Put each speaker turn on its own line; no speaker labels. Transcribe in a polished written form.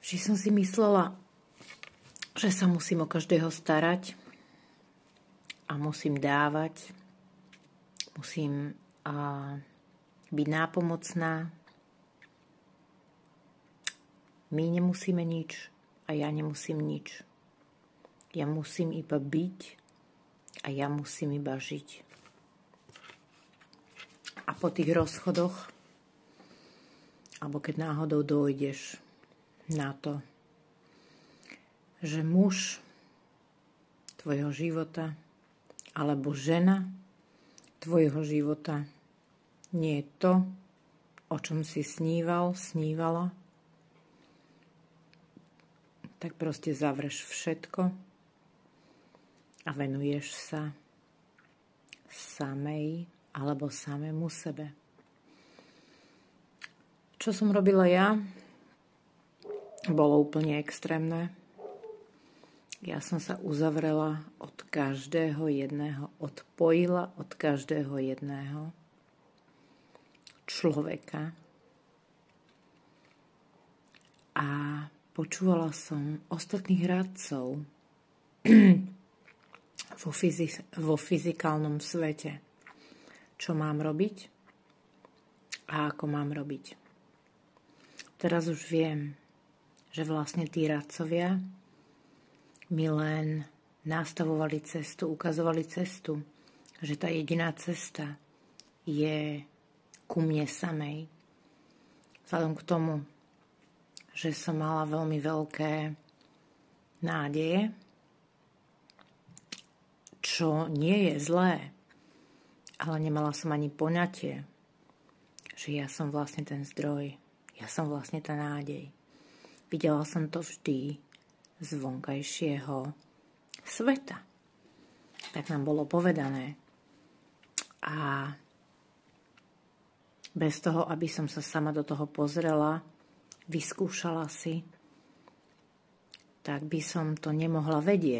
Vždy som si myslela, že sa musím o každého starať a musím dávať, musím byť nápomocná. My nemusíme nič a ja nemusím nič. Ja musím iba byť a ja musím iba žiť. A po tých rozchodoch, alebo keď náhodou dojdeš na to, že muž tvojho života alebo žena tvojho života nie je to, o čom si snívala, tak proste zavreš všetko a venuješ sa samej alebo samému sebe. Čo som robila ja? Bolo úplne extrémne. Ja som sa uzavrela od každého jedného, odpojila od každého jedného človeka a počúvala som ostatných radcov vo fyzikálnom svete, čo mám robiť a ako mám robiť. Teraz už viem, že vlastne tí radcovia mi len nastavovali cestu, ukazovali cestu, že tá jediná cesta je ku mne samej. Vzhľadom k tomu, že som mala veľmi veľké nádeje, čo nie je zlé, ale nemala som ani poňatie, že ja som vlastne ten zdroj, ja som vlastne tá nádej. Videla som to vždy z vonkajšieho sveta. Tak nám bolo povedané. A bez toho, aby som sa sama do toho pozrela, vyskúšala si, tak by som to nemohla vedieť.